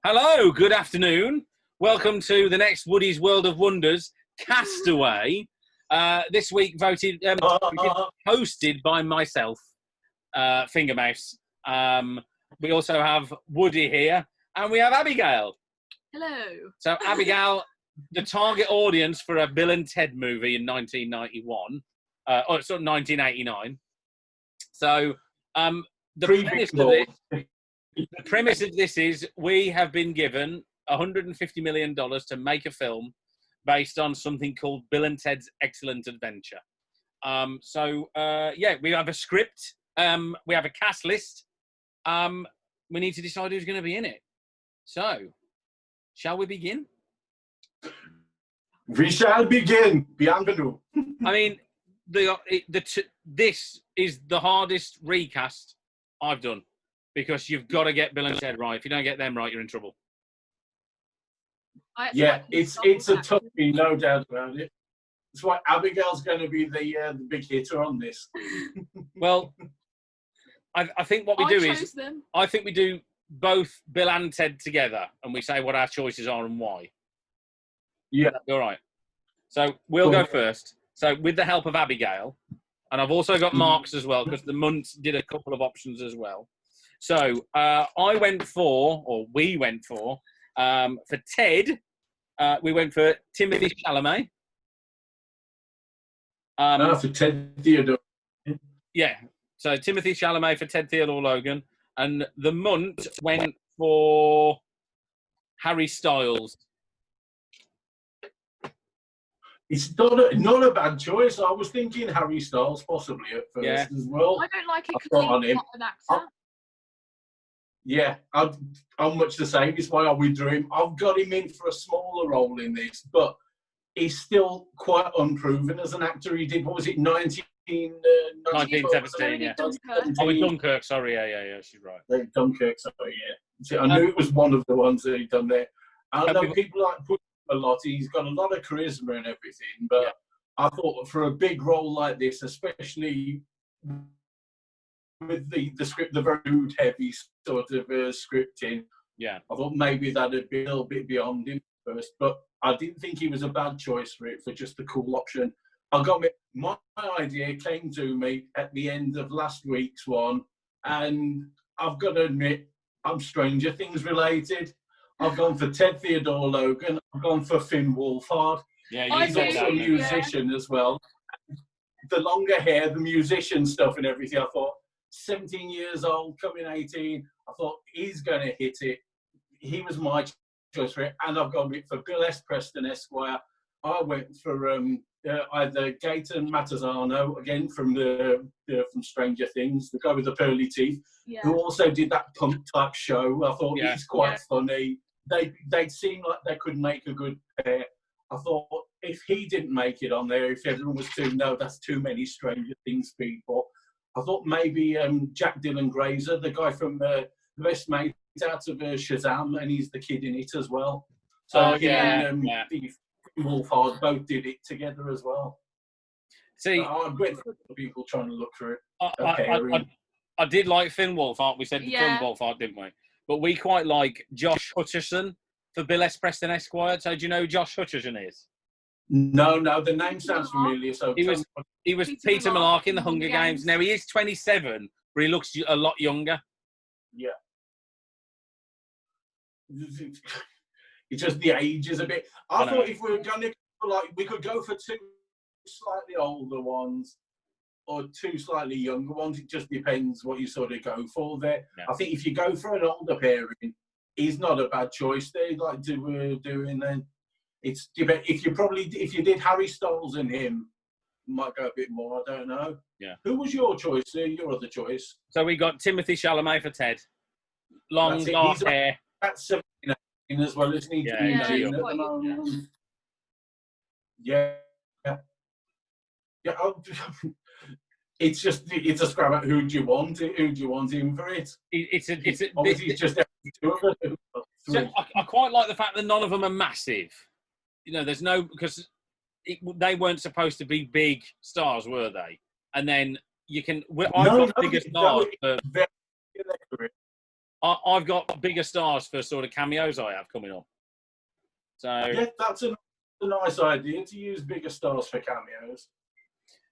Hello, good afternoon. Welcome to the next Woody's World of Wonders, Castaway. This week hosted by myself, Fingermouse. We also have Woody here, and we have Abigail. Hello. So Abigail, the target audience for a Bill and Ted movie in 1991, or sort of 1989. So the premise of this is we have been given $150 million to make a film based on something called Bill and Ted's Excellent Adventure. We have a script. We have a cast list. We need to decide who's going to be in it. So, shall we begin? We shall begin. Bienvenue. I mean, this is the hardest recast I've done because you've got to get Bill and Ted right. If you don't get them right, you're in trouble. It's a toughie, no doubt about it. That's why Abigail's going to be the big hitter on this. Well, I think what we do is I think we do both Bill and Ted together, and we say what our choices are and why. Yeah. All right. So we'll go first. So with the help of Abigail, and I've also got Mark's as well, because the Munts did a couple of options as well. So we went for Ted, we went for Timothy Chalamet. For Ted Theodore. Yeah. So Timothy Chalamet for Ted Theodore Logan. And the Munt went for Harry Styles. It's not a bad choice. I was thinking Harry Styles possibly at first as well. I don't like it because he's not an actor. Yeah, I'm much the same. It's why I withdrew him. I've got him in for a smaller role in this, but he's still quite unproven as an actor. He did, what was it, 1917, yeah. Oh, with Dunkirk, sorry, yeah, she's right. Dunkirk, sorry, yeah. See, I knew it was one of the ones that he'd done there. I know people like put a lot. He's got a lot of charisma and everything, but I thought for a big role like this, especially with the script, the very heavy sort of scripting, I thought maybe that'd be a little bit beyond him first, but I didn't think he was a bad choice for it, for just a cool option. My idea came to me at the end of last week's one, and I've got to admit, I'm Stranger Things related. I've gone for Ted Theodore Logan. I've gone for Finn Wolfhard. Yeah, he's also a musician as well. The longer hair, the musician stuff and everything, I thought, 17 years old, coming 18, I thought, he's going to hit it. He was my choice for it. And I've gone for Bill S. Preston Esquire. I went for either Gaten Matasano, again from from Stranger Things, the guy with the pearly teeth, who also did that punk type show. I thought he's quite funny. They seemed like they could make a good pair. I thought if he didn't make it on there, if everyone was that's too many Stranger Things people. I thought maybe Jack Dylan Grazer, the guy from the best mate out of Shazam, and he's the kid in it as well. So Wolfhard both did it together as well. See, I went for people trying to look for it. I did like Finn Wolfhard. We said Finn Wolfhard, didn't we? But we quite like Josh Hutcherson for Bill S. Preston Esquire. So do you know who Josh Hutcherson is? No, the name sounds familiar. So he was Peter Malarkey in the Hunger Games. Now he is 27, but he looks a lot younger. Yeah. It's just the age is a bit. I thought if we were going to we could go for two slightly older ones or two slightly younger ones. It just depends what you sort of go for there. Yeah. I think if you go for an older pairing, he's not a bad choice there. Like doing then. It's if you did Harry Styles and him, might go a bit more. I don't know. Yeah. Who was your choice? Your other choice? So we got Timothy Chalamet for Ted. Long dark hair. That's 17 as well, isn't he? Yeah. It's a scrap out. Who do you want? Who do you want in for it? It's just so I quite like the fact that none of them are massive. There's no because they weren't supposed to be big stars, were they? And then you can. I've got bigger stars. I've got bigger stars for sort of cameos I have coming up. So Yeah, that's a nice idea to use bigger stars for cameos.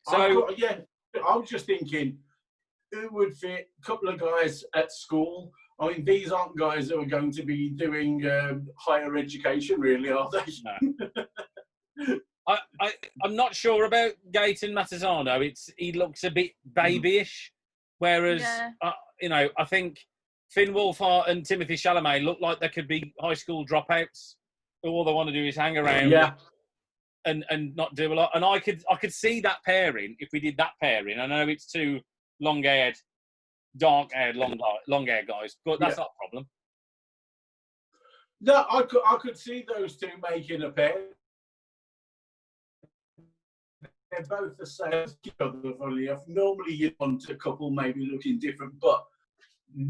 So yeah, I was just thinking, who would fit? A couple of guys at school. I mean, these aren't guys who are going to be doing higher education, really, are they? no. I'm not sure about Gaten Matasano. He looks a bit babyish, whereas I think Finn Wolfhard and Timothy Chalamet look like they could be high school dropouts who all they want to do is hang around and not do a lot. And I could see that pairing if we did that pairing. I know it's two long-haired, dark-haired, long-haired guys, but that's not a problem. No, I could see those two making a pair. They're both the same as each other, funny enough. Normally you'd want a couple maybe looking different, but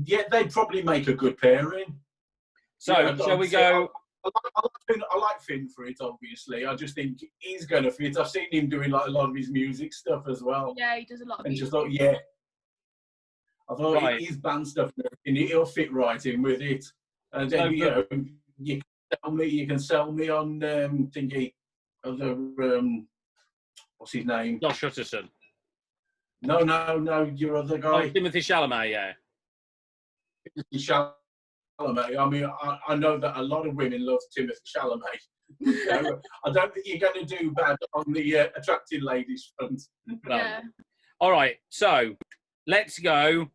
yeah, they'd probably make a good pairing. So, shall we go? I like Finn for it, obviously. I just think he's going to fit. I've seen him doing like a lot of his music stuff as well. Yeah, he does a lot of and music. just thought, I thought his band stuff, and he'll fit right in with it. And then, you can sell me on thingy, what's his name? Josh Hutcherson. No, your other guy. Oh, Timothy Chalamet, yeah. Timothy Chalamet. I mean, I know that a lot of women love Timothy Chalamet. I don't think you're going to do bad on the attractive ladies front. Yeah. All right, so let's go.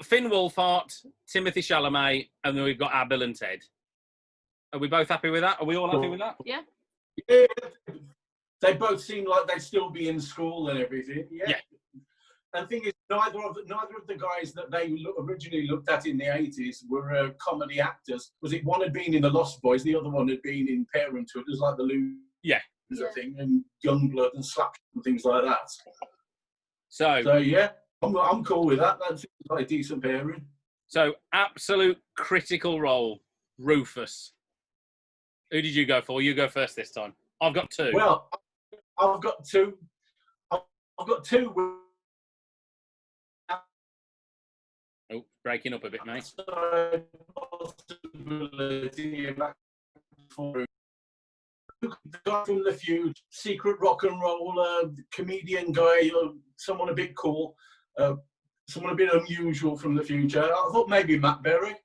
Finn Wolfhard, Timothy Chalamet, and then we've got our Bill and Ted. Are we both happy with that? Are we all happy with that? Yeah. Yeah. They both seem like they'd still be in school and everything. Yeah. And the thing is, neither of the guys that they originally looked at in the 80s were comedy actors. Was it one had been in The Lost Boys, the other one had been in Parenthood, as like the loser thing, and Youngblood and Slap and things like that. So yeah, I'm cool with that. That seems like a decent pairing. So absolute critical role, Rufus. Who did you go for? You go first this time. I've got two. Well, I've got two. I've got two. Oh, breaking up a bit, mate. The guy from The Feud, secret rock and roller, comedian guy, someone a bit cool, someone a bit unusual from the future. I thought maybe Matt Berry.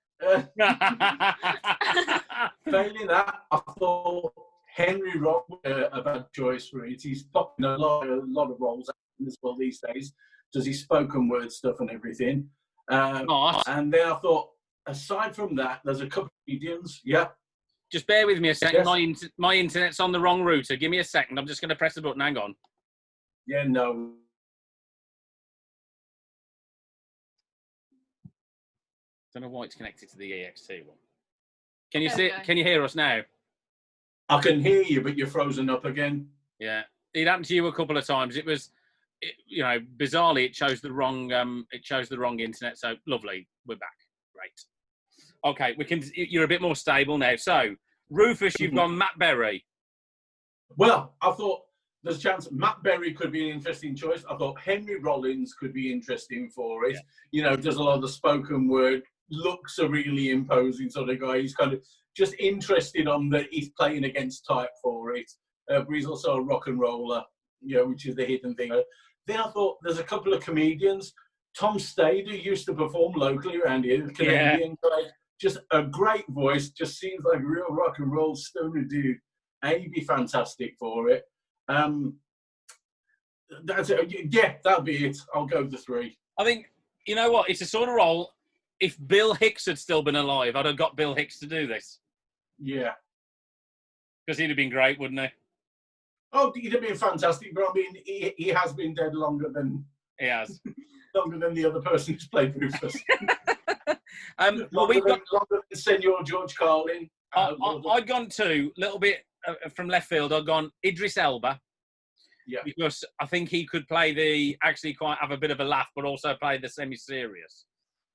Failing that, I thought Henry Rock a bad choice for it. He's popping a lot of roles as well these days. Does his spoken word stuff and everything. And then I thought, aside from that, there's a couple of comedians. Yeah. Just bear with me a second. Yes. My internet's on the wrong router. Give me a second. I'm just going to press the button. Hang on. Yeah, no. Don't know why it's connected to the EXT one. Can you see? Can you hear us now? I can hear you, but you're frozen up again. Yeah, it happened to you a couple of times. It was, bizarrely, it chose the wrong. Internet. So lovely, we're back. Great. Okay, we can. You're a bit more stable now. So, Rufus, you've gone Matt Berry. Well, I thought there's a chance Matt Berry could be an interesting choice. I thought Henry Rollins could be interesting for it. Yeah. Does a lot of the spoken word, looks a really imposing sort of guy. He's kind of just interested on that he's playing against type for it. But he's also a rock and roller, which is the hidden thing. Then I thought there's a couple of comedians. Tom Stade, who used to perform locally around here, the Canadian guy, just a great voice, just seems like a real rock and roll stoner dude. And he'd be fantastic for it. That's it. Yeah, that'll be it. I'll go with the three. I think, you know what, it's a sort of role. If Bill Hicks had still been alive, I'd have got Bill Hicks to do this. Yeah. Because he'd have been great, wouldn't he? Oh, he'd have been fantastic, but I mean, he has been dead longer than... He has. Longer than the other person who's played Rufus. Longer than Senor George Carlin. I'd gone two, a little bit from left field. I'd gone Idris Elba. Yeah. Because I think he could actually quite have a bit of a laugh, but also play the semi-serious.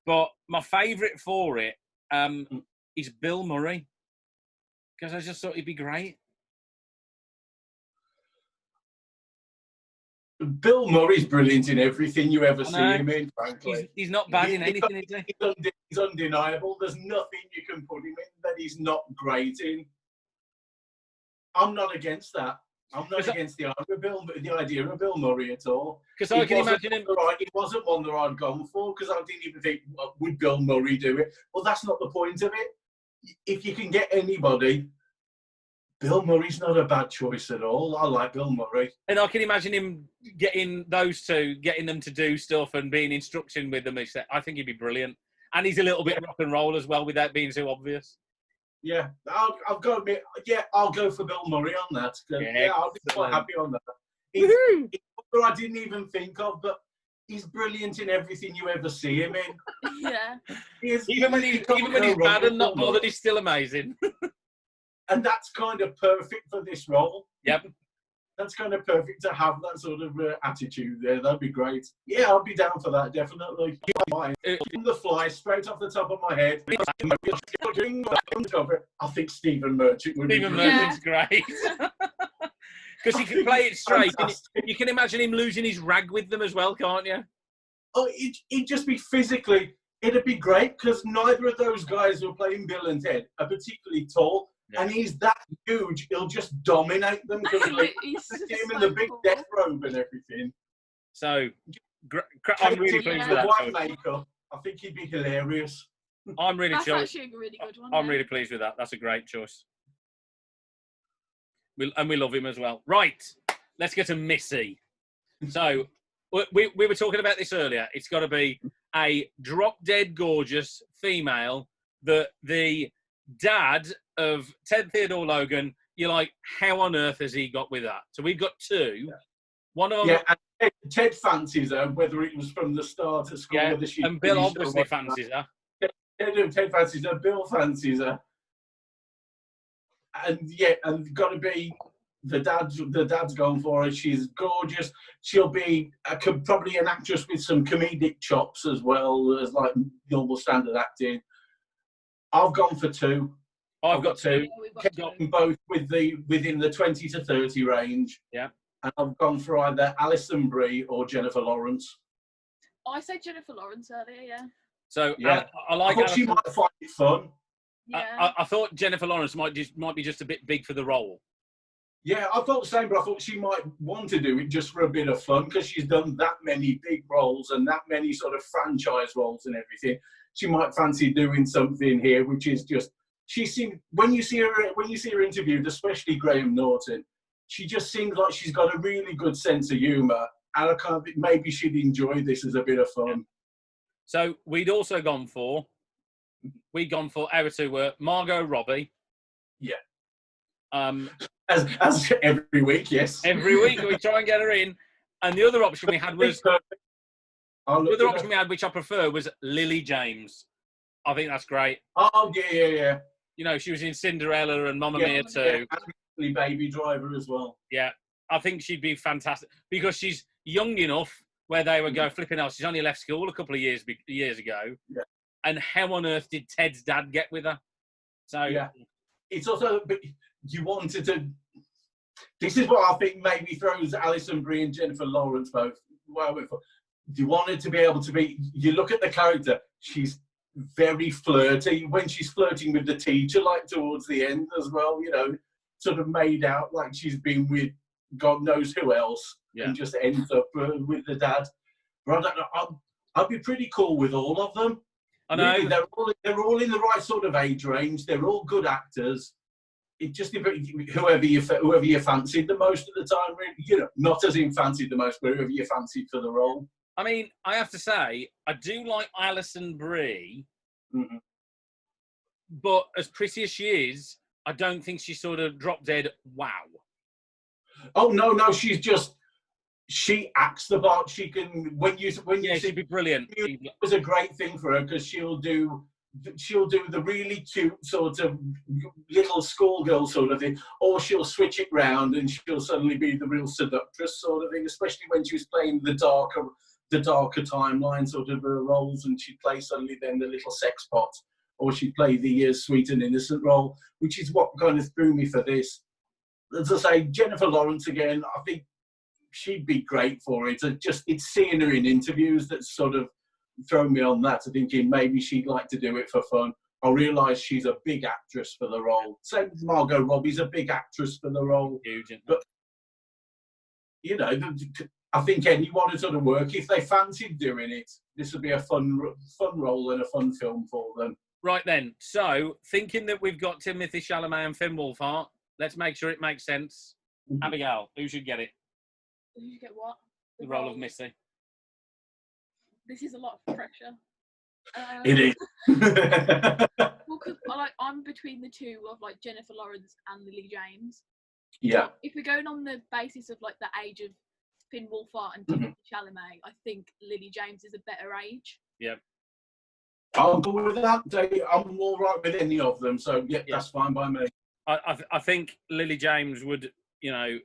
But my favourite for it is Bill Murray. Because I just thought he'd be great. Bill Murray's brilliant in everything you ever see him in, frankly. He's not bad in anything, is he? He's undeniable. There's nothing you can put him in that he's not great in. I'm not against that. I'm not against the idea of Bill Murray at all. Because I can imagine him. It wasn't one that I'd gone for because I didn't even think, would Bill Murray do it? Well, that's not the point of it. If you can get anybody, Bill Murray's not a bad choice at all. I like Bill Murray. And I can imagine him getting those two, getting them to do stuff and being instruction with them. I think he'd be brilliant. And he's a little bit rock and roll as well without being too obvious. Yeah, I've got to admit, I'll go for Bill Murray on that. I'll be quite happy on that. He's I didn't even think of, but he's brilliant in everything you ever see him in. Yeah. Even when he's bad and not bothered, he's still amazing. And that's kind of perfect for this role. Yep. That's kind of perfect to have that sort of attitude there. That'd be great. Yeah, I'll be down for that, definitely. On the fly, straight off the top of my head. I think Stephen Merchant would be Stephen Merchant's great. Because he can play it straight. You can imagine him losing his rag with them as well, can't you? Oh, it'd just be physically, it'd be great because neither of those guys who are playing Bill and Ted are particularly tall. Yeah. And he's that huge, he'll just dominate them. Like, see him in the big death robe and everything. So, I'm really pleased with that. White makeup, I think he'd be hilarious. That's actually a really good one. I'm really pleased with that. That's a great choice. We love him as well. Right, let's get to Missy. So, we were talking about this earlier. It's got to be a drop-dead gorgeous female that the dad of Ted Theodore Logan, you're like, how on earth has he got with that? So we've got two. Yeah. One of them. Yeah, and Ted fancies her, whether it was from the start of school. Yeah, and Bill obviously fancies her. Ted fancies her, Bill fancies her. And got to be the dad's going for her. She's gorgeous. She'll be probably an actress with some comedic chops as well as like normal standard acting. I've gone for two. I've got two. Got them both within the 20 to 30 range. Yeah. And I've gone for either Alison Brie or Jennifer Lawrence. I said Jennifer Lawrence earlier, yeah. So yeah, I thought she might find it fun. Yeah. I thought Jennifer Lawrence might be just a bit big for the role. Yeah, I thought the same, but I thought she might want to do it just for a bit of fun because she's done that many big roles and that many sort of franchise roles and everything. She might fancy doing something here, which is just when you see her interviewed, especially Graham Norton, she just seems like she's got a really good sense of humour, and maybe she'd enjoy this as a bit of fun. So we'd also gone for our two were Margot Robbie. Yeah. As every week, yes. Every week we try and get her in, and the other option we had was. The other option we had, which I prefer, was Lily James. I think that's great. Oh, yeah. You know, she was in Cinderella and Mamma Mia too. And Baby Driver as well. Yeah, I think she'd be fantastic because she's young enough where they would go flipping out. She's only left school a couple of years ago. Yeah. And how on earth did Ted's dad get with her? So yeah, it's also you wanted to. This is what I think maybe throws Alison Brie and Jennifer Lawrence both. You wanted to be able to be. You look at the character; she's very flirty when she's flirting with the teacher, like towards the end as well. You know, sort of made out like she's been with God knows who else, and just ends up with the dad. But I don't know. I'd be pretty cool with all of them. I know really, they're all in the right sort of age range. They're all good actors. It just whoever you fancied the most at the time, really. You know, not as in fancied the most, but whoever you fancied for the role. I mean, I have to say, I do like Alison Brie, but as pretty as she is, I don't think she's sort of drop dead. Wow. Oh no, she acts the part. She can when you she'd be brilliant. It was a great thing for her because she'll do the really cute sort of little schoolgirl sort of thing, or she'll switch it round and she'll suddenly be the real seductress sort of thing. Especially when she was playing the darker timeline sort of roles, and she'd play suddenly then the little sex pot, or she'd play the sweet and innocent role, which is what kind of threw me for this. As I say, Jennifer Lawrence again, I think she'd be great for it. It's seeing her in interviews that's sort of thrown me on that, thinking maybe she'd like to do it for fun. I realise she's a big actress for the role. Same as Margot Robbie's a big actress for the role. Huge. But, you know, I think anyone would sort of work. If they fancied doing it, this would be a fun role and a fun film for them. Right then, so thinking that we've got Timothée Chalamet and Finn Wolfhard, let's make sure it makes sense. Mm-hmm. Abigail, who should get it? Who should get what? The role of Missy. This is a lot of pressure. It is. Well, because I'm between the two of like Jennifer Lawrence and Lily James. Yeah. If we're going on the basis of like the age of Finn Wolfhard and Timothée Chalamet, I think Lily James is a better age. Yep. I'm good with that. I'm all right with any of them, so yeah, that's fine by me. I think Lily James would, you know,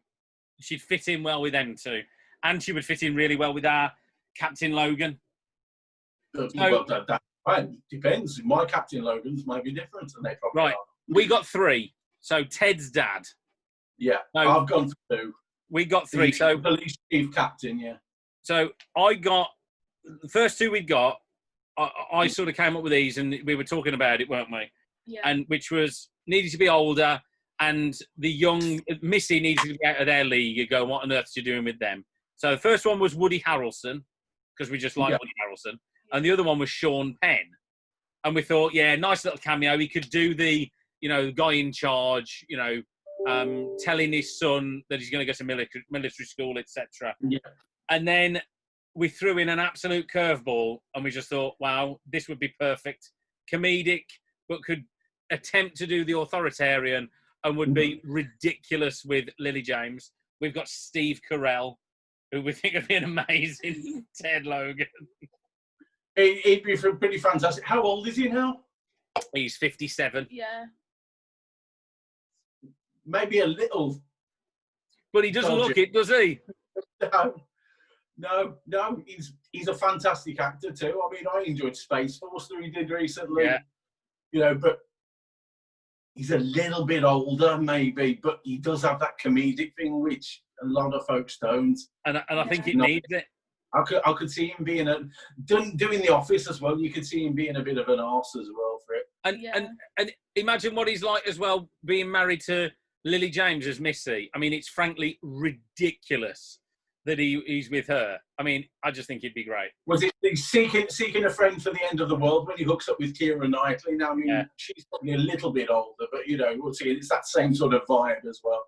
she'd fit in well with them too, and she would fit in really well with our Captain Logan. Well, that depends. My Captain Logan's might be different, and they probably right. are. We got 3. So Ted's dad. Yeah, no, I've gone for 2. We got 3. So police chief captain, yeah. So I got the first 2 we got. I sort of came up with these, and we were talking about it, weren't we? Yeah. And which was needed to be older, and the young Missy needed to be out of their league and go, what on earth are you doing with them? So the first one was Woody Harrelson, because we just like Woody Harrelson, and the other one was Sean Penn. And we thought, yeah, nice little cameo. He could do the, you know, the guy in charge, you know, telling his son that he's going to go to military school, etc. Yeah. And then we threw in an absolute curveball, and we just thought, wow, this would be perfect. Comedic, but could attempt to do the authoritarian and would be ridiculous with Lily James. We've got Steve Carell, who we think would be an amazing Ted Logan. He'd be pretty fantastic. How old is he now? He's 57. Yeah. Maybe a little. But he doesn't look it, does he? No. He's a fantastic actor too. I mean, I enjoyed Space Force that he did recently. Yeah. You know, but he's a little bit older, maybe, but he does have that comedic thing, which a lot of folks don't. And I think it needs it. I could see him being doing The Office as well. You could see him being a bit of an arse as well for it. And imagine what he's like as well, being married to Lily James as Missy. I mean, it's frankly ridiculous that he's with her. I mean, I just think he'd be great. Was it seeking a friend for the end of the world when he hooks up with Keira Knightley? Now, I mean, she's probably a little bit older, but, you know, we'll see. It's that same sort of vibe as well.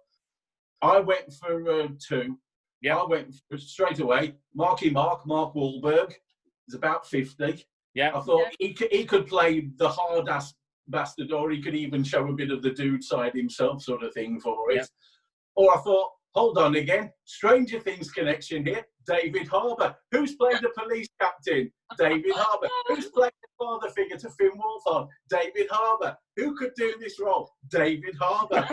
I went for 2. Yeah. I went for, straight away. Mark Wahlberg. He's about 50. Yeah. I thought he could play the hard-ass bastard, or he could even show a bit of the dude side himself sort of thing for it. Yeah. Or I thought, hold on again, Stranger Things connection here. David Harbour. Who's played the police captain? David Harbour. Who's played the father figure to Finn Wolfhard? David Harbour. Who could do this role? David Harbour.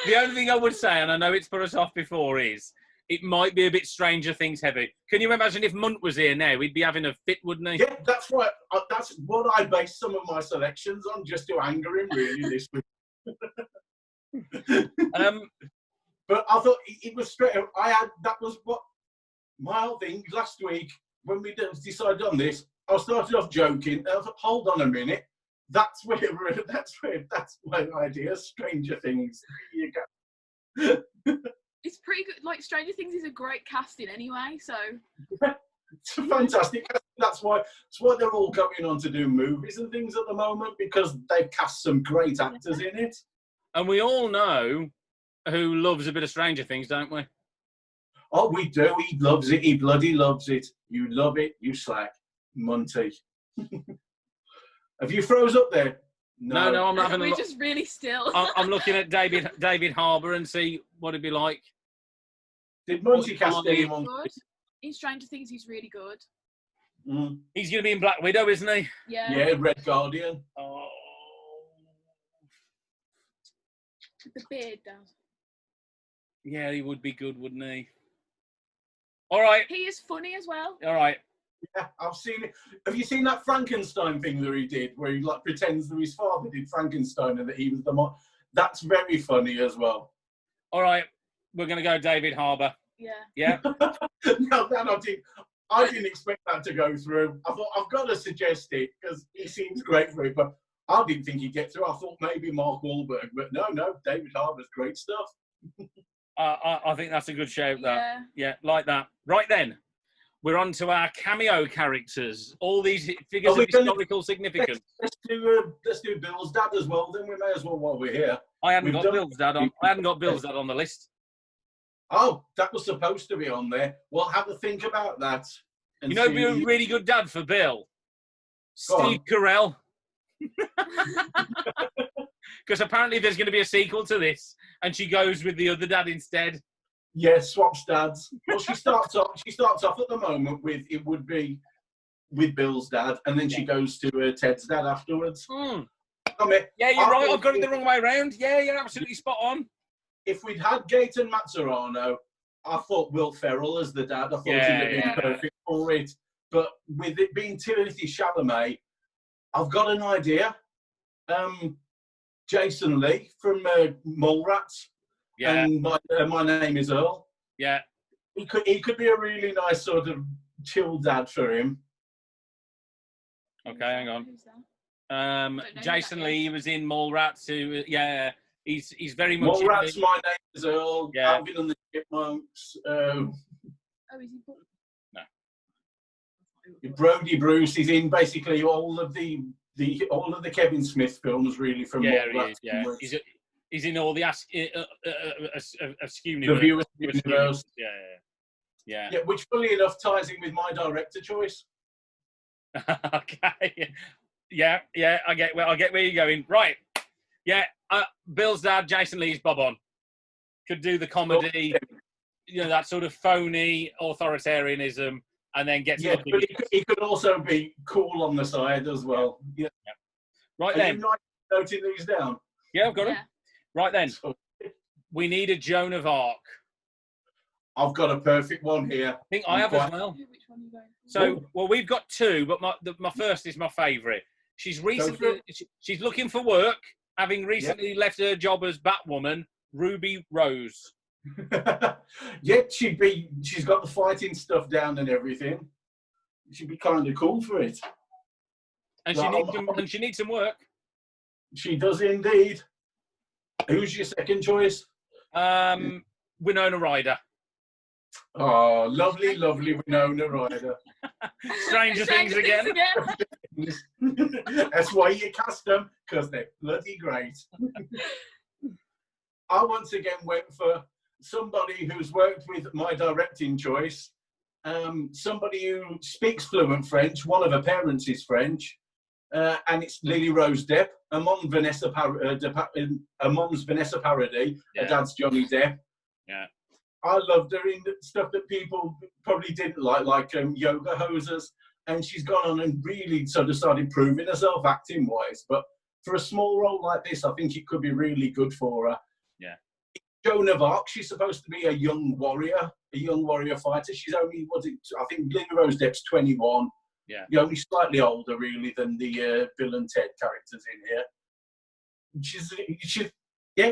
The only thing I would say, and I know it's put us off before, is it might be a bit Stranger Things heavy. Can you imagine if Munt was here now? He'd be having a fit, wouldn't he? Yeah, that's right. That's what I based some of my selections on, just to anger him really this week. But I thought it was straight. That was what my whole thing last week when we decided on this. I started off joking. I thought, hold on a minute. That's my idea. Stranger Things. You go. It's pretty good. Like, Stranger Things is a great casting anyway, so. It's fantastic. That's why they're all going on to do movies and things at the moment, because they've cast some great actors in it. And we all know who loves a bit of Stranger Things, don't we? Oh, we do. He loves it. He bloody loves it. You love it. You slack. Monty. Have you froze up there? No, I'm not having a look. We're just really still. I'm looking at David Harbour and see what it'd be like. Did Monty cast anyone? In Stranger Things, he's really good. Mm. He's going to be in Black Widow, isn't he? Yeah. Yeah, Red Guardian. Oh. With the beard down. Yeah, he would be good, wouldn't he? All right. He is funny as well. All right. Yeah, I've seen it. Have you seen that Frankenstein thing that he did, where he like pretends that his father did Frankenstein and that he was the That's very funny as well. All right, we're going to go David Harbour. Yeah. Yeah. No, that I didn't expect that to go through. I thought I've got to suggest it because he seems great for it, but I didn't think he'd get through. I thought maybe Mark Wahlberg, but no, David Harbour's great stuff. I think that's a good shout. That. Yeah. Yeah, like that. Right then, we're on to our cameo characters. All these figures of historical significance. Let's do Bill's dad as well. Then we may as well while we're here. I hadn't got Bill's dad on the list. Oh, that was supposed to be on there. Well, have a think about that. You know, be a really good dad for Bill. Steve Carell. Because apparently there's going to be a sequel to this, and she goes with the other dad instead. Yes, swaps dads. Well, she starts off at the moment with it would be with Bill's dad, and then she goes to Ted's dad afterwards. Mm. I mean, yeah, you're right. I've got it the wrong way around. Yeah, you're absolutely spot on. If we'd had Gaten Mazzarano, I thought Will Ferrell as the dad. I thought he'd have been perfect for it. But with it being Timothée Chalamet, I've got an idea. Jason Lee from Mallrats. Yeah. And my name is Earl. Yeah. He could be a really nice sort of chill dad for him. Okay, hang on. Who's that? Jason Lee was in Mallrats. He's very much. Mallrats. My name is Earl. Yeah. Alvin and the Chipmunks. Oh, is he? No. Brody Bruce. He's in basically all of the Kevin Smith films, really, from Mallrats. He's in all the Askew Universe. Universe. Yeah. Which, funny enough, ties in with my director choice. Okay. Yeah. I get where you're going. Right. Yeah. Bill's dad, Jason Lee's Bob on. Could do the comedy, that sort of phony authoritarianism, and then gets. Yeah, but he could also be cool on the side as well. Yeah. Right Are then. you noting these down? Yeah, I've got them. Right then. We need a Joan of Arc. I've got a perfect one here. I think I have as well. Which one are you going for? So, well, we've got two, but my first is my favourite. She's looking for work, having recently left her job as Batwoman. Ruby Rose. Yeah, she's got the fighting stuff down and everything. She'd be kind of cool for it. And she needs some work. She does indeed. Who's your second choice? Winona Ryder. Oh, lovely Winona Ryder. Stranger Things again. That's why you cast them, because they're bloody great. I once again went for somebody who's worked with my directing choice, somebody who speaks fluent French. One of her parents is French, and it's Lily Rose Depp. Her mom's Vanessa Paradis. Her dad's Johnny Depp. Yeah. I loved her in stuff that people probably didn't like Yoga Hosers, and she's gone on and really sort of started proving herself acting-wise. But for a small role like this, I think it could be really good for her. Yeah. Joan of Arc, she's supposed to be a young warrior fighter. She's only, I think Lily Rose Depp's 21. Yeah. You're only slightly older, really, than the Bill and Ted characters in here.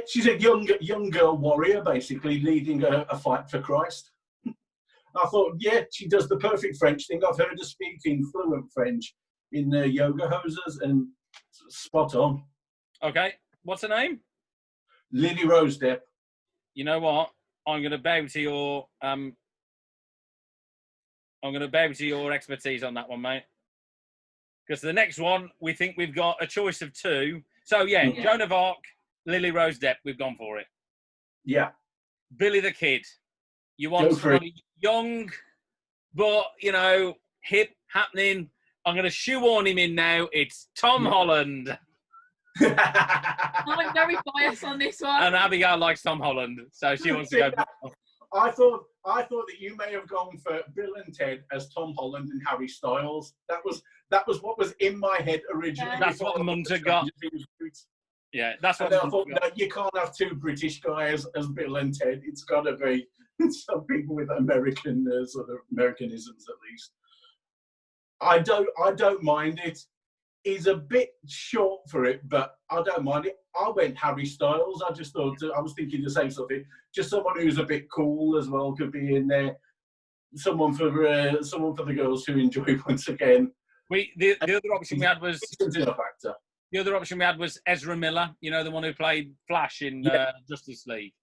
She's a young girl warrior, basically, leading a fight for Christ. I thought, she does the perfect French thing. I've heard her speaking fluent French in Yoga Hosers, and spot on. Okay. What's her name? Lily Rose Depp. You know what? I'm going to bow to your expertise on that one, mate. Because the next one, we think we've got a choice of two. So, Joan of Arc, Lily Rose Depp, we've gone for it. Yeah. Billy the Kid. You want somebody young, but, hip, happening. I'm going to shoehorn him in now. It's Tom Holland. I'm very biased on this one. And Abigail likes Tom Holland, so she wants to go. I thought that you may have gone for Bill and Ted as Tom Holland and Harry Styles. That was what was in my head originally. That's what Munter got. Yeah, that's what. I thought, no, you can't have two British guys as Bill and Ted. It's got to be some people with American sort of Americanisms at least. I don't mind it. he's a bit short for it, but I don't mind it. I went Harry Styles. I just thought, I was thinking the same sort of thing. Just someone who's a bit cool as well could be in there. Someone for the girls who enjoy once again. The other option we had was enough actor. The other option we had was Ezra Miller. You know, the one who played Flash in Justice League.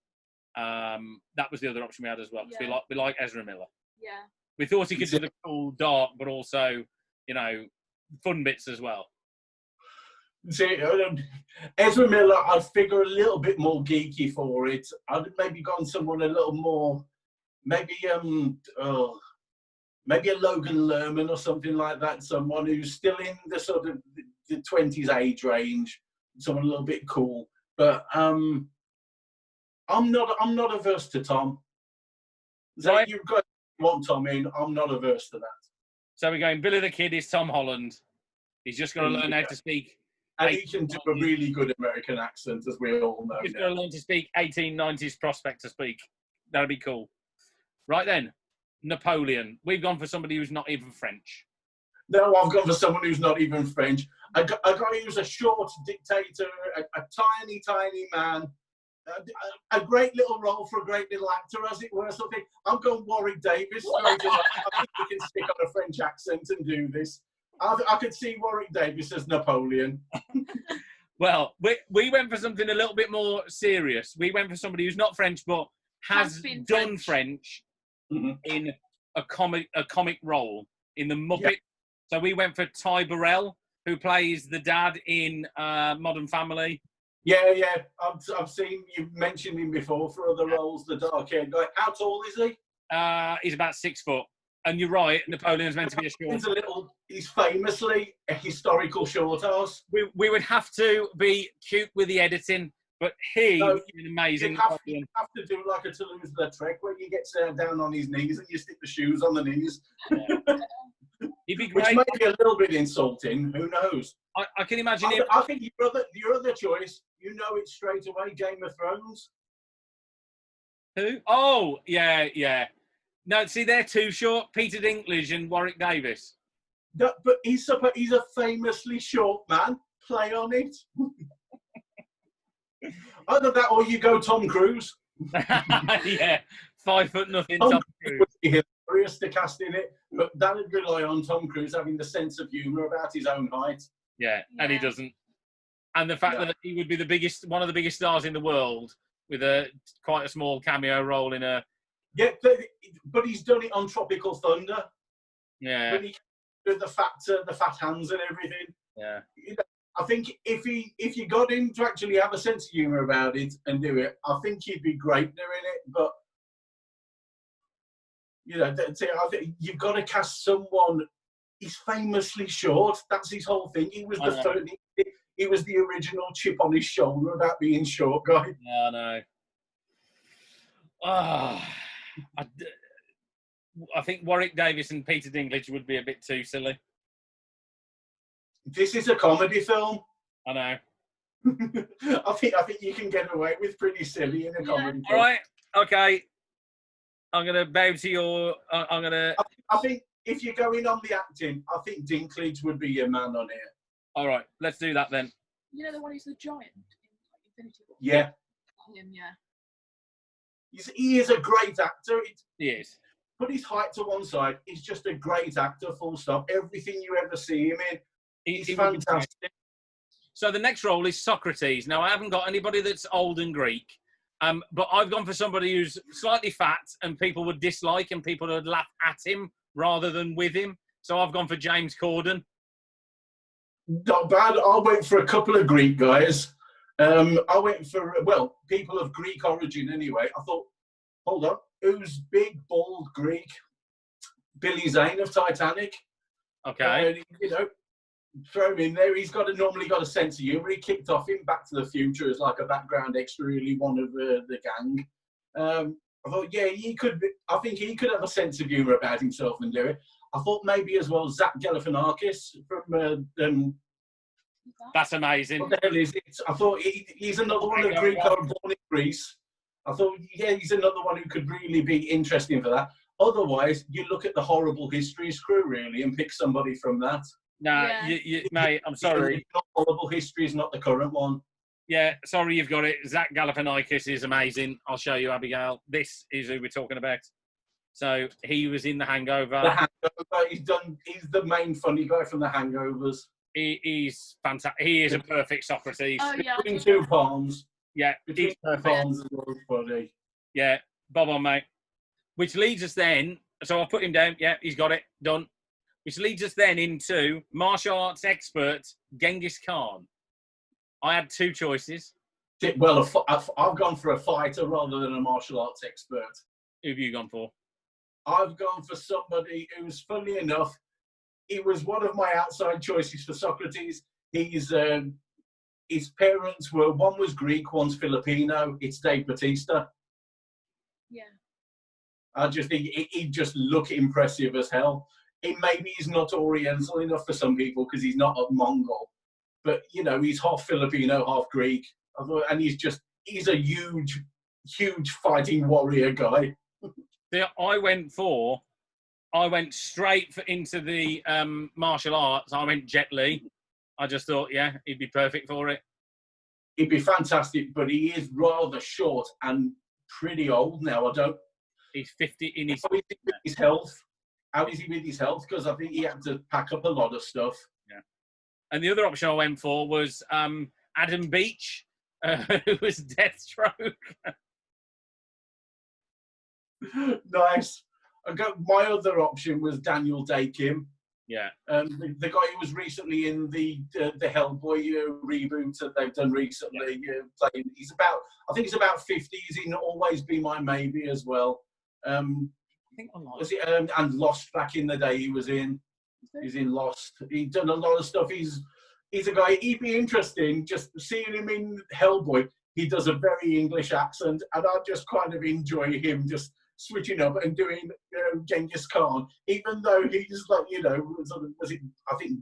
That was the other option we had as well. Yeah. We like Ezra Miller. Yeah. We thought he could do the cool, dark, but also, you know, fun bits as well. See, Ezra Miller, I'd figure a little bit more geeky for it. I'd maybe gone someone a little more, maybe a Logan Lerman or something like that. Someone who's still in the sort of the 20s age range. Someone a little bit cool, but I'm not averse to Tom. So Right. you've got want Tom in. I'm not averse to that. So we're going. Billy the Kid is Tom Holland. He's just got to learn how to speak. And he can do a really good American accent, as we all know. He's got to learn to speak 1890s prospector speak. That'd be cool. Right then, Napoleon. We've gone for somebody who's not even French. No, I've gone for someone who's not even French. A guy who's a short dictator, a tiny, tiny man. A great little role for a great little actor, as it were. Something. I'm going Warwick Davis. I think he can stick on a French accent and do this. I could see Warwick Davis as Napoleon. Well, we went for something a little bit more serious. We went for somebody who's not French but has done French in a comic role in the Muppet. Yeah. So we went for Ty Burrell, who plays the dad in Modern Family. Yeah. I've seen you mentioned him before for other roles. The dark-haired guy. How tall is he? He's about 6 foot. And you're right, Napoleon's meant to be a short. He's famously a historical short ass. We would have to be cute with the editing, but he is amazing. You have to do like a Toulouse-Lautrec where you get down on his knees and you stick the shoes on the knees. Yeah. He'd be great. Which might be a little bit insulting. Who knows? I can imagine him. I think your other choice, you know it straight away, Game of Thrones. Who? Oh, yeah. No, see, they're too short. Peter Dinklage and Warwick Davis. No, but he's a famously short man. Play on it. Either that or you go Tom Cruise. Yeah, 5 foot nothing Tom Cruise. Would be hilarious to cast in it, but that would rely on Tom Cruise having the sense of humour about his own height. Yeah, and he doesn't. And the fact that he would be one of the biggest stars in the world with quite a small cameo role in a... Yeah, but he's done it on Tropical Thunder. Yeah. When he did the fat hands and everything. Yeah. I think if you got him to actually have a sense of humour about it and do it, I think he'd be great doing it. But I think you've got to cast someone. He's famously short. That's his whole thing. He was he was the original chip on his shoulder about being short guy. Yeah, I know. I think Warwick Davis and Peter Dinklage would be a bit too silly. This is a comedy film. I know. I think you can get away with pretty silly in a comedy film. All right. Okay. I'm going to bow to your... I think if you're going on the acting, I think Dinklage would be your man on here. All right. Let's do that then. You know the one who's the giant in Infinity War? Yeah. Him, yeah. He is a great actor. He is. Put his height to one side. He's just a great actor, full stop. Everything you ever see him in, he's fantastic. So the next role is Socrates. Now, I haven't got anybody that's old and Greek, but I've gone for somebody who's slightly fat and people would dislike and people would laugh at him rather than with him. So I've gone for James Corden. Not bad. I went for a couple of Greek guys. I went for, people of Greek origin anyway. I thought, hold on, who's big, bald Greek? Billy Zane of Titanic. Okay. Throw him in there. He's normally got a sense of humour. He kicked off in Back to the Future as like a background extra, really one of the gang. I thought, he could. I think he could have a sense of humour about himself and do it. I thought maybe as well Zach Galifianakis from. That's amazing. What the hell is it? I thought he's another one of Greek born in Greece. I thought, he's another one who could really be interesting for that. Otherwise, you look at the Horrible Histories crew really and pick somebody from that. Nah, Yeah. mate, I'm sorry. The horrible history is not the current one. Yeah, sorry you've got it. Zach Galifianakis is amazing. I'll show you, Abigail. This is who we're talking about. So he was in The Hangover. The Hangover. He's the main funny guy from The Hangovers. He's fantastic. He is a perfect Socrates. Oh yeah. Between two palms. Yeah, Between he's two perfect. palms is always funny. Yeah, bob on, mate. Which leads us then. So I've put him down. Yeah, he's got it. Done. Which leads us then into martial arts expert Genghis Khan. I had two choices. Well, I've gone for a fighter rather than a martial arts expert. Who have you gone for? I've gone for somebody who's, funny enough, he was one of my outside choices for Socrates. His parents were, one was Greek, one's Filipino. It's Dave Bautista. Yeah. I just think he just look impressive as hell. Maybe he's not Oriental enough for some people because he's not a Mongol, but you know he's half Filipino, half Greek, and he's a huge fighting warrior guy. See, I went straight into the martial arts. I went Jet Li. I just thought, yeah, he'd be perfect for it. He'd be fantastic, but he is rather short and pretty old now. He's 50 in his... How is he with his health? How is he with his health? Because I think he had to pack up a lot of stuff. Yeah. And the other option I went for was Adam Beach, who was Deathstroke. Nice. My other option was Daniel Day-Kim. Yeah. The guy who was recently in the Hellboy reboot that they've done recently. Playing, I think he's about 50. He's in Always Be My Maybe as well. I think I like Was it and Lost back in the day? He was in. He's in Lost. He's done a lot of stuff. He's a guy. He'd be interesting. Just seeing him in Hellboy. He does a very English accent, and I just kind of enjoy him just switching up and doing Genghis Khan, even though he's like I think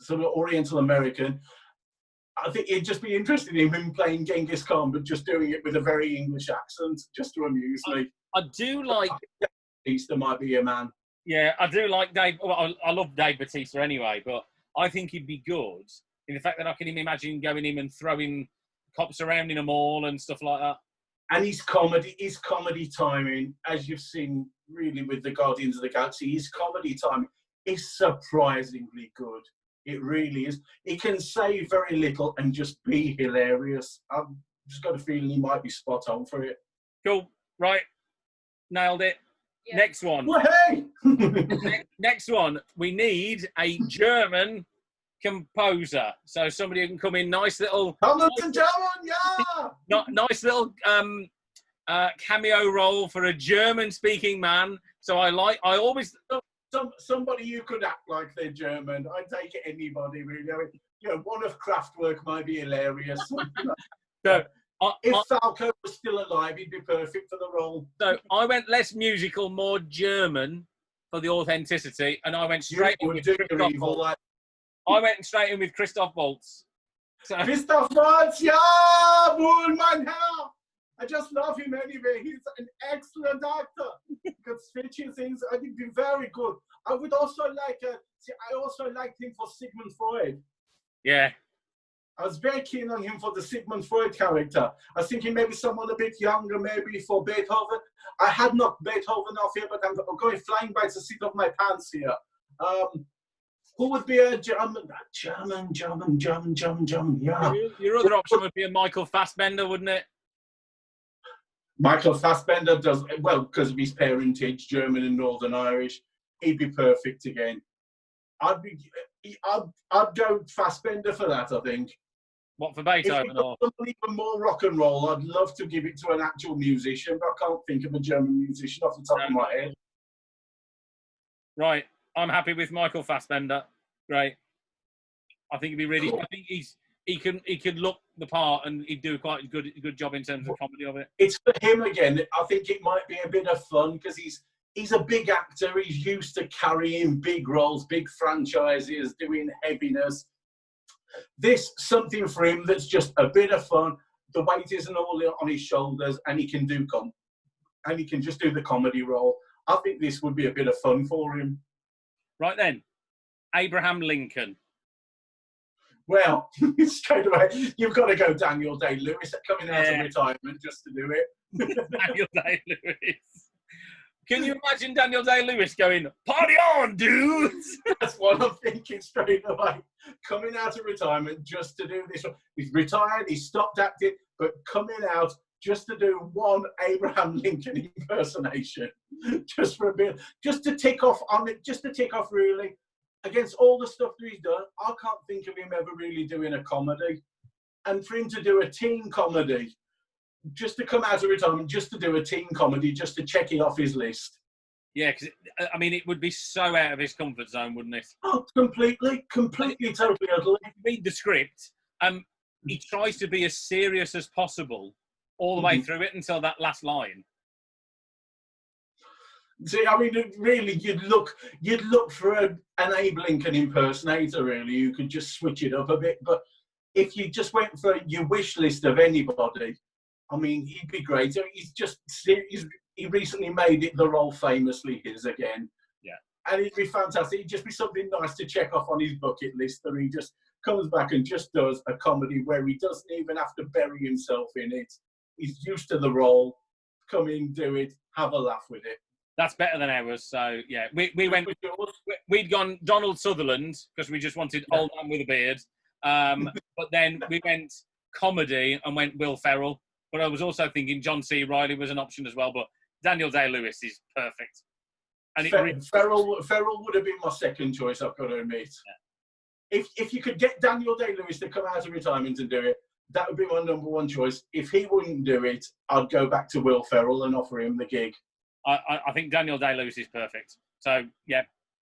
sort of Oriental American. I think it'd just be interesting in him playing Genghis Khan, but just doing it with a very English accent, just to amuse me. I do like... Batista might be a man. Yeah, I do like Dave. Well, I love Dave Bautista anyway, but I think he'd be good in the fact that I can imagine going in and throwing cops around in a mall and stuff like that. And his comedy timing, as you've seen really with the Guardians of the Galaxy, his comedy timing is surprisingly good. It really is. He can say very little and just be hilarious. I've just got a feeling he might be spot on for it. Cool. Right. Nailed it. Yeah. Next one. Well, hey! Next one. We need a German composer. So somebody who can come in, nice little... Thomas and German, yeah! Nice little cameo role for a German-speaking man. So I always... Somebody who could act like they're German. I'd take it anybody, really. I mean, one of Kraftwerk might be hilarious. So, if Falco was still alive, he'd be perfect for the role. So I went less musical, more German for the authenticity, and I went straight in with Christoph Waltz. I went straight in with Christoph Waltz. So, Christoph Waltz, yeah, wohl, mein Herr. I just love him anyway. He's an excellent actor. He can switch things. I think he's very good. I would also like. I also liked him for Sigmund Freud. Yeah. I was very keen on him for the Sigmund Freud character. I was thinking maybe someone a bit younger, maybe for Beethoven. I had not Beethoven off here, but I'm going flying by the seat of my pants here. Who would be a German, yeah. Your other option would be a Michael Fassbender, wouldn't it? Michael Fassbender does, well, because of his parentage, German and Northern Irish. He'd be perfect again. I'd go Fassbender for that, I think. What, for Beethoven? If Or? something even more rock and roll, I'd love to give it to an actual musician, but I can't think of a German musician off the top of my head. Right, I'm happy with Michael Fassbender. Great. I think he'd be really. I think he could look the part and he'd do quite a good job in terms of comedy of it. It's for him again. I think it might be a bit of fun because he's a big actor. He's used to carrying big roles, big franchises, doing heaviness. This something for him that's just a bit of fun. The weight isn't all on his shoulders, and he can just do the comedy role. I think this would be a bit of fun for him. Right then, Abraham Lincoln. Well, straight away, you've got to go Daniel Day-Lewis coming out of retirement just to do it. Daniel Day-Lewis. Can you imagine Daniel Day-Lewis going, "Party on, dudes"? That's what I'm thinking straight away. Coming out of retirement just to do this. He's retired, he's stopped acting, but coming out just to do one Abraham Lincoln impersonation. Just for a bit. Just to tick off on it, just to tick off really. Against all the stuff that he's done, I can't think of him ever really doing a comedy. And for him to do a teen comedy, just to come out of retirement, just to do a teen comedy, just to check it off his list. Yeah, because, I mean, it would be so out of his comfort zone, wouldn't it? Oh, completely, totally, utterly. Read the script. He tries to be as serious as possible all the way through it until that last line. See, I mean, really, you'd look for an Abe Lincoln impersonator, really, who could just switch it up a bit. But if you just went for your wish list of anybody, I mean, he'd be great. He recently made it the role famously his again. Yeah. And it'd be fantastic. It'd just be something nice to check off on his bucket list that he just comes back and just does a comedy where he doesn't even have to bury himself in it. He's used to the role. Come in, do it, have a laugh with it. That's better than ours. So, yeah, we'd gone Donald Sutherland because we just wanted old man with a beard. But then we went comedy and went Will Ferrell. But I was also thinking John C. Reilly was an option as well. But Daniel Day-Lewis is perfect. And Ferrell would have been my second choice, I've got to admit. Yeah. If you could get Daniel Day-Lewis to come out of retirement and do it, that would be my number one choice. If he wouldn't do it, I'd go back to Will Ferrell and offer him the gig. I think Daniel Day-Lewis is perfect. So, yeah,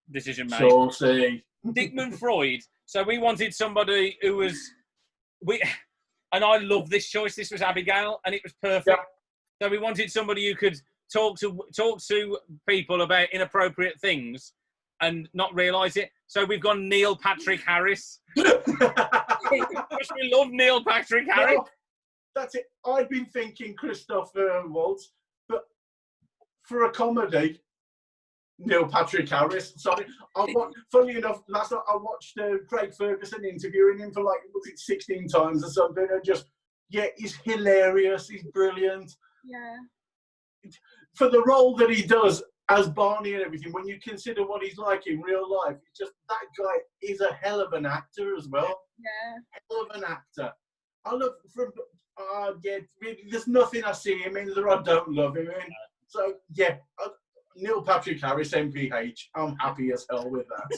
decision made. Saucy. Sigmund Freud. So we wanted somebody who was... And I love this choice. This was Abigail, and it was perfect. Yeah. So we wanted somebody who could talk to people about inappropriate things and not realise it. So we've gone Neil Patrick Harris. We love Neil Patrick Harris. No, that's it. I've been thinking Christopher Waltz, but for a comedy, Neil Patrick Harris. Sorry, funny enough, last night I watched Craig Ferguson interviewing him for 16 times or something, and he's hilarious. He's brilliant. Yeah. For the role that he does as Barney and everything, when you consider what he's like in real life, that guy is a hell of an actor as well. Yeah. Hell of an actor. I love really, there's nothing I see him in that I don't love him in. So yeah, Neil Patrick Harris, MPH. I'm happy as hell with that.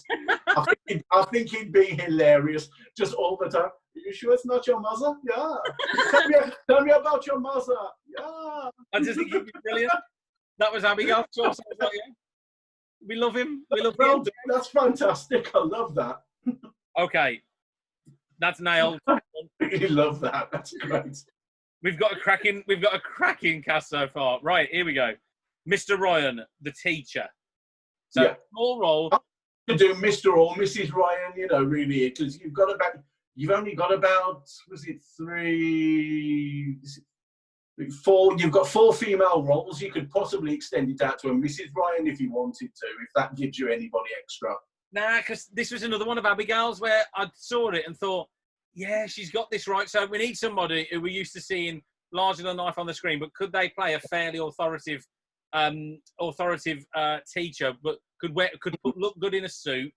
I think he'd be hilarious just all the time. Are you sure it's not your mother? Yeah. Tell me about your mother. Yeah. I just think he'd be brilliant. That was Abigail's choice. We love him. We love him. That's fantastic. I love that. Okay. That's nailed. I really love that. That's great. We've got a cracking cast so far. Right, here we go. Mr. Ryan, the teacher. So small role. To do Mr. or Mrs. Ryan, really, because you've only got about, four. You've got 4 female roles. You could possibly extend it out to a Mrs. Ryan if you wanted to, if that gives you anybody extra. Nah, because this was another one of Abigail's where I saw it and thought, yeah, she's got this right. So we need somebody who we're used to seeing larger than life on the screen, but could they play a fairly authoritative teacher, but could look good in a suit?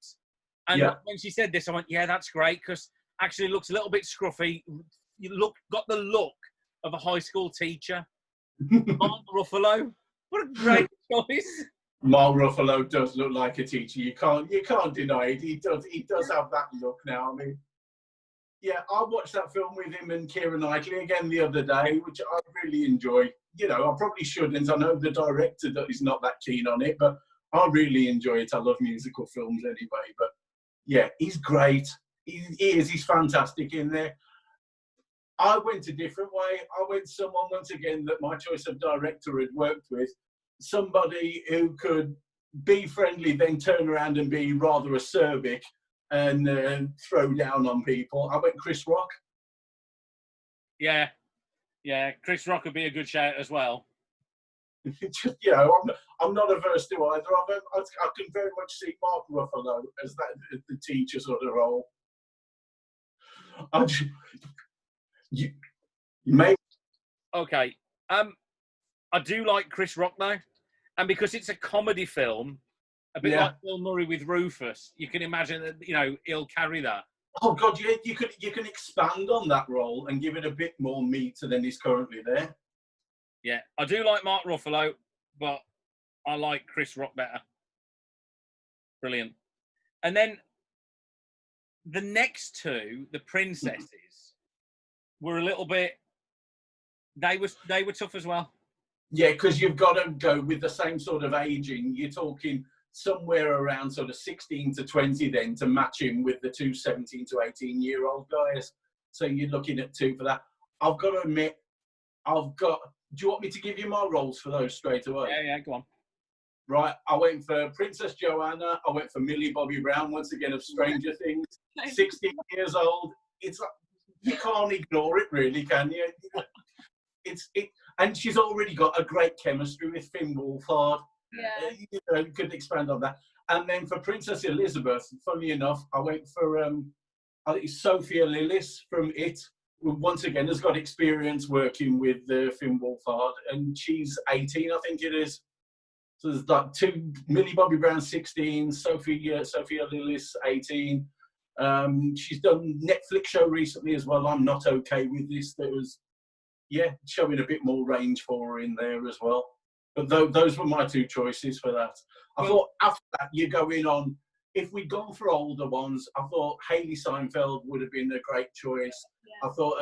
And when she said this, I went, yeah, that's great, because actually looks a little bit scruffy. Got the look of a high school teacher. Mark Ruffalo. What a great choice. Mark Ruffalo does look like a teacher. You can't deny it. He does have that look now. I mean, yeah, I watched that film with him and Keira Knightley again the other day, which I really enjoy. I probably shouldn't. I know the director is not that keen on it, but I really enjoy it. I love musical films anyway. But yeah, he's great. He's fantastic in there. I went a different way. I went someone, once again, that my choice of director had worked with. Somebody who could be friendly, then turn around and be rather acerbic and throw down on people. I went Chris Rock. Yeah, Chris Rock would be a good shout as well. Just, I'm not averse to either of them. I can very much see Mark Ruffalo as the teacher sort of role. You may. Okay. I do like Chris Rock though, and because it's a comedy film, a bit like Bill Murray with Rufus, you can imagine that he'll carry that. Oh God, you can expand on that role and give it a bit more meat than is currently there. Yeah, I do like Mark Ruffalo, but I like Chris Rock better. Brilliant. And then the next two, the princesses, were a little bit. They were tough as well. Yeah, because you've got to go with the same sort of aging. You're talking somewhere around sort of 16 to 20 then to match him with the two 17 to 18-year-old guys. So you're looking at two for that. I've got to admit, do you want me to give you my roles for those straight away? Yeah, go on. Right, I went for Princess Joanna. I went for Millie Bobby Brown, once again, of Stranger Things. 16 years old. It's like, you can't ignore it, really, can you? And she's already got a great chemistry with Finn Wolfhard. Yeah. You could expand on that. And then for Princess Elizabeth, funny enough, I went for I think it's Sophia Lillis from It. Who once again has got experience working with Finn Wolfhard, and she's 18, I think it is. So there's like two, Millie Bobby Brown 16, Sophia Lillis 18. She's done Netflix show recently as well. I'm Not Okay With This. That was, showing a bit more range for her in there as well. But those were my two choices for that. I thought after that, you're going on, if we'd gone for older ones, I thought Haley Seinfeld would have been a great choice. Yeah. I thought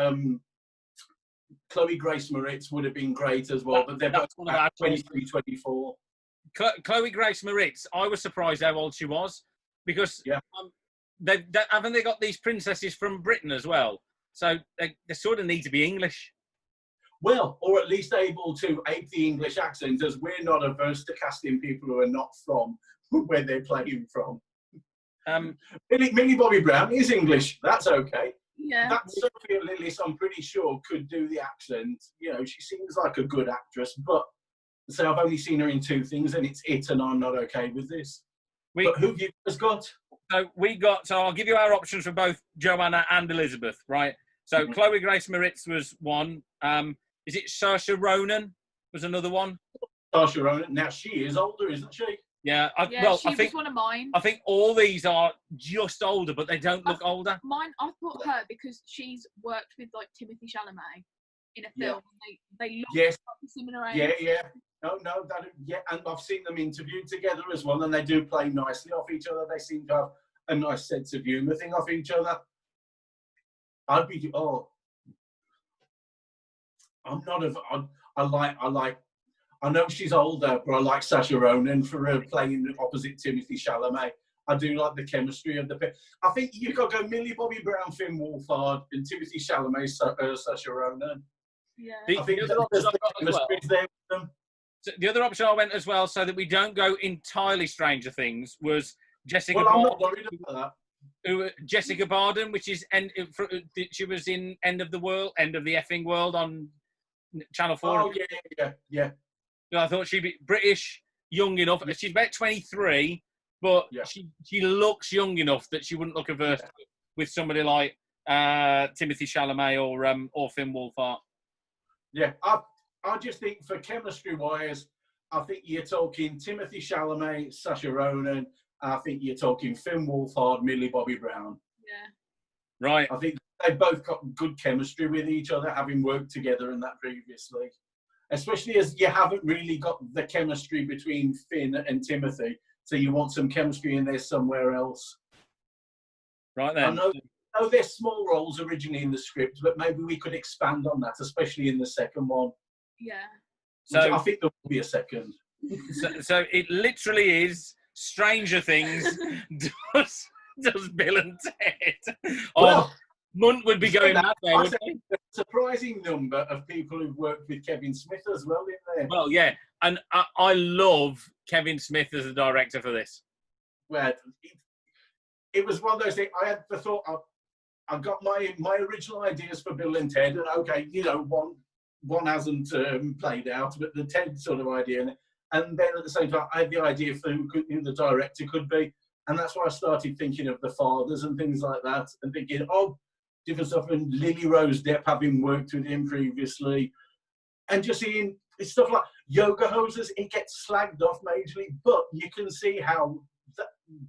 Chloe Grace Moretz would have been great as well, but they're both about 23, 24. Chloe Grace Moretz, I was surprised how old she was, because haven't they got these princesses from Britain as well? So they sort of need to be English. Well, or at least able to ape the English accent, as we're not averse to casting people who are not from where they're playing from. Millie Bobby Brown is English. That's okay. Yeah. That Sophia Lillis, I'm pretty sure, could do the accent. She seems like a good actress, but so I've only seen her in two things, and it's It and I'm Not Okay With This. But who have you guys got? So I'll give you our options for both Joanna and Elizabeth, right? So Chloe Grace Moretz was one. Is it Saoirse Ronan was another one? Saoirse Ronan. Now she is older, isn't she? Yeah. I think was one of mine. I think all these are just older, but they don't look older. Mine, I thought her because she's worked with like Timothy Chalamet in a film. Yeah. They look similar age. Yeah. No, and I've seen them interviewed together as well, and they do play nicely off each other. They seem to have a nice sense of humour thing off each other. I know she's older, but I like Saoirse Ronan for her playing opposite Timothy Chalamet. I do like the chemistry of the pair. I think you've got to go Millie Bobby Brown, Finn Wolfhard, and Timothy Chalamet, Saoirse Ronan. Yeah. I think the chemistry is there with them. So the other option I went as well, so that we don't go entirely Stranger Things, was Jessica Barden. I'm not worried about that. Jessica Barden, which is she was in End of the Effing World on Channel 4. Oh, yeah. So I thought she'd be British, young enough. She's about 23, but she looks young enough that she wouldn't look averse with somebody like Timothy Chalamet or Finn Wolfhard. Yeah, I just think for chemistry-wise, I think you're talking Timothy Chalamet, Saoirse Ronan. I think you're talking Finn Wolfhard, Millie Bobby Brown. Yeah. Right. I think they've both got good chemistry with each other, having worked together in that previously. Especially as you haven't really got the chemistry between Finn and Timothy, so you want some chemistry in there somewhere else. Right then. I know they're small roles originally in the script, but maybe we could expand on that, especially in the second one. Yeah. So I think there will be a second. So it literally is Stranger Things does Bill and Ted. Well, Munt would be going mad there, wouldn't he? A surprising number of people who've worked with Kevin Smith as well in there. Well, yeah, and I love Kevin Smith as the director for this. Well, it was one of those things. I had the thought, I got my original ideas for Bill and Ted, and okay, one hasn't played out, but the Ted sort of idea. And then at the same time, I had the idea for who the director could be. And that's why I started thinking of the fathers and things like that, and thinking, oh, different stuff. And Lily Rose Depp, having worked with him previously, and just seeing stuff like Yoga Hosers, it gets slagged off majorly, but you can see how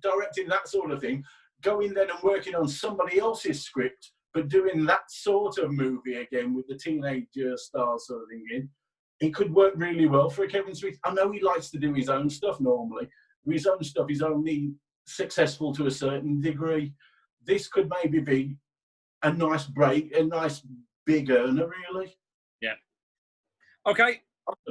directing that sort of thing, going then and working on somebody else's script, but doing that sort of movie again with the teenager star sort of thing in, it could work really well for Kevin Smith. I know he likes to do his own stuff normally. His own stuff is only successful to a certain degree. This could maybe be a nice break, a nice big earner, really. Yeah. Okay,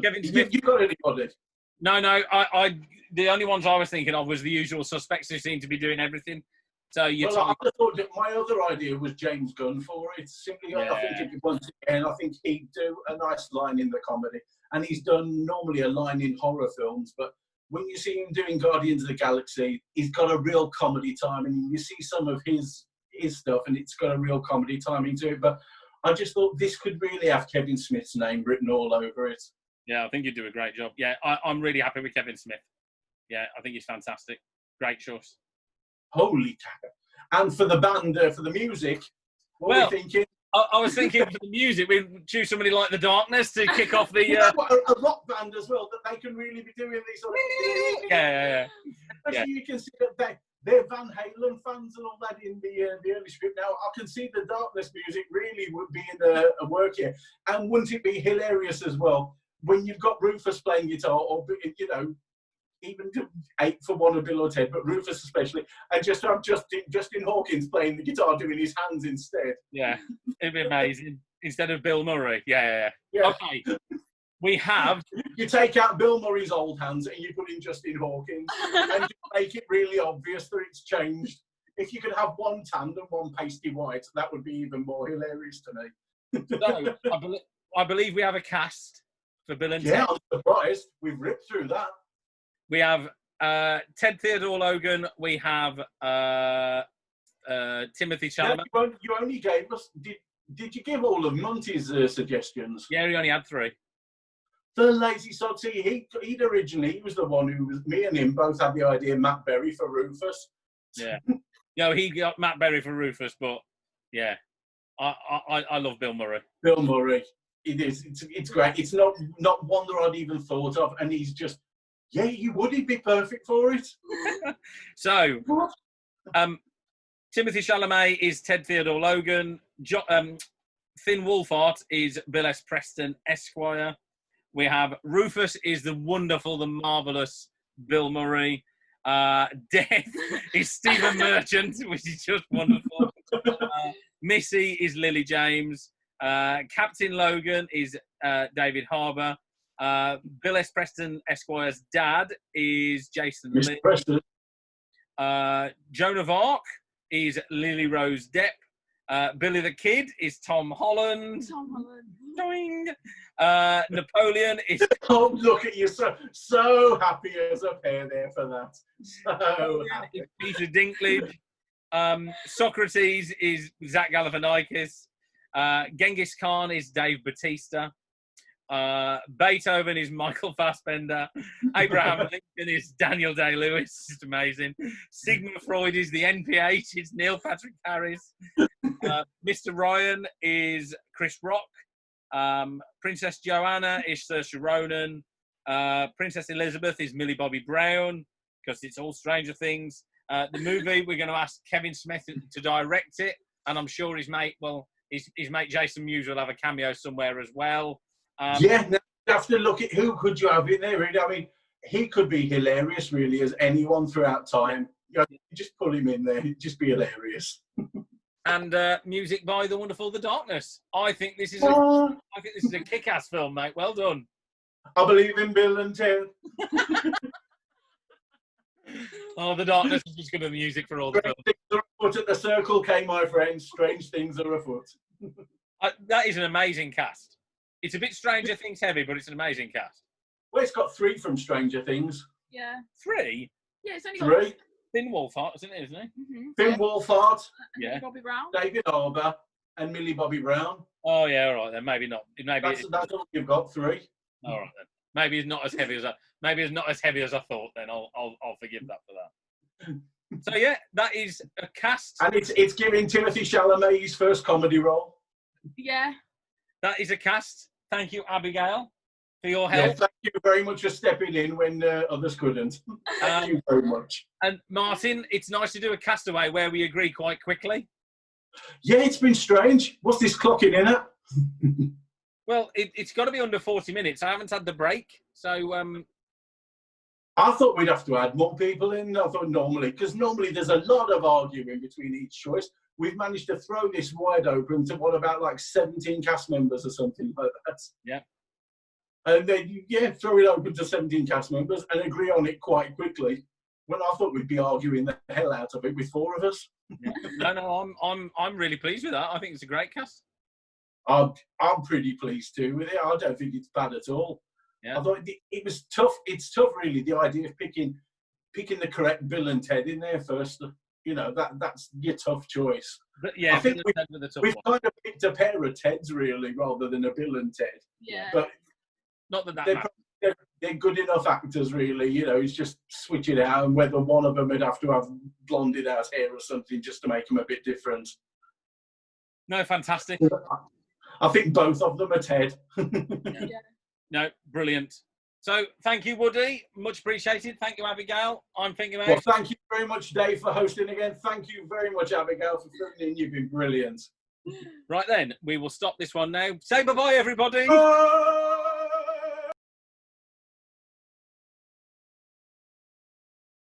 Kevin Smith. You got anybody? No. I the only ones I was thinking of was the usual suspects who seem to be doing everything. So you. Well, I thought that my other idea was James Gunn for it. Simply, I think once again, I think he'd do a nice line in the comedy, and he's done normally a line in horror films, but when you see him doing Guardians of the Galaxy, he's got a real comedy timing. You see some of his stuff, and it's got a real comedy timing to it. But I just thought this could really have Kevin Smith's name written all over it. Yeah, I think you'd do a great job. Yeah, I'm really happy with Kevin Smith. Yeah, I think he's fantastic. Great choice. Holy cow. And for the band, for the music, what are we thinking? I was thinking for the music, we'd choose somebody like The Darkness to kick off the... a rock band as well, that they can really be doing these sort of... Yeah. Especially you can see that they're Van Halen fans and all that in the early script. Now, I can see The Darkness music really would be in a work here. And wouldn't it be hilarious as well, when you've got Rufus playing guitar, or, you know, even to 8 for 1 of Bill or Ted, but Rufus especially, and just have Justin Hawkins playing the guitar, doing his hands instead. Yeah, it'd be amazing. Instead of Bill Murray. Yeah. Okay, we have... You take out Bill Murray's old hands and you put in Justin Hawkins, and you make it really obvious that it's changed. If you could have one tanned and one pasty white, that would be even more hilarious to me. So, I believe we have a cast for Bill and Ted. Yeah, I'm surprised. We've ripped through that. We have Ted Theodore Logan. We have Timothy Chalamet. You only gave us... Did you give all of Monty's suggestions? Yeah, he only had 3. The lazy sod. See, he was the one who was... Me and him both had the idea, Matt Berry for Rufus. Yeah. No, he got Matt Berry for Rufus, but yeah. I love Bill Murray. Bill Murray. It is. It's great. It's not one that I'd even thought of, and he's just... Yeah, he'd be perfect for it. So, Timothy Chalamet is Ted Theodore Logan. Finn Wolfhard is Bill S. Preston, Esquire. We have Rufus is the wonderful, the marvellous Bill Murray. Death is Stephen Merchant, which is just wonderful. Missy is Lily James. Captain Logan is David Harbour. Bill S. Preston Esquire's dad is Jason Lee. Joan of Arc is Lily Rose Depp. Billy the Kid is Tom Holland. Doing. Napoleon is... Oh, look at you. So happy as a pair there for that. So happy. Peter Dinklage. Socrates is Zach Galifianakis. Genghis Khan is Dave Bautista. Beethoven is Michael Fassbender. Abraham Lincoln is Daniel Day-Lewis. It's amazing. Sigmund Freud is the NPH. It's Neil Patrick Harris. Mr. Ryan is Chris Rock. Princess Joanna is Saoirse Ronan. Princess Elizabeth is Millie Bobby Brown, because it's all Stranger Things. The movie, we're going to ask Kevin Smith to direct it, and I'm sure his mate Jason Mewes will have a cameo somewhere as well. Now you have to look at who could you have in there. Really. I mean, he could be hilarious, really, as anyone throughout time. You know, just pull him in there; he'd just be hilarious. And music by the wonderful The Darkness. I think this is a kick-ass film, mate. Well done. I believe in Bill and Ted. Oh, The Darkness is just going to be music for all the films. Things are afoot at the Circle K, my friends. Strange things are afoot. That is an amazing cast. It's a bit Stranger Things heavy, but it's an amazing cast. Well, it's got 3 from Stranger Things. Yeah. 3? Yeah, it's only 3. got... Finn Wolfhard, isn't it? Finn Wolfhard. Yeah. Bobby Brown. David Harbour. and Millie Bobby Brown. Oh yeah, all right then. Maybe not. That's all you've got, 3. All right then. Maybe it's not as heavy as I thought. Then I'll forgive that for that. So yeah, that is a cast. And it's giving Timothy Chalamet his first comedy role. Yeah. That is a cast. Thank you, Abigail, for your help. Yeah, thank you very much for stepping in when others couldn't. Thank you very much. And Martin, it's nice to do a castaway where we agree quite quickly. Yeah, it's been strange. What's this clocking in at? Well, it's got to be under 40 minutes. I haven't had the break, so I thought we'd have to add more people in. I thought because normally there's a lot of arguing between each choice. We've managed to throw this wide open to what about like 17 cast members or something like that. Yeah. And then, throw it open to 17 cast members and agree on it quite quickly. When I thought we'd be arguing the hell out of it with 4 of us. Yeah. No, I'm really pleased with that. I think it's a great cast. I'm pretty pleased too with it. I don't think it's bad at all. Yeah. I thought it was tough. It's tough, really, the idea of picking the correct Bill and Ted in there first. You know, that's your tough choih. But yeah, I think we've one. kind of picked a pair of Teds, really, rather than a Bill and Ted. Yeah. But not that they're good enough actors, really. You know, it's just switch it out, and whether one of them would have to have blonded out hair or something just to make them a bit different. No, fantastic. I think both of them are Ted. Yeah. No, brilliant. So thank you, Woody. Much appreciated. Thank you, Abigail. I'm thinking about. Well, thank you very much, Dave, for hosting again. Thank you very much, Abigail, for filling in. You've been brilliant. Right then, we will stop this one now. Say bye-bye, everybody. Bye!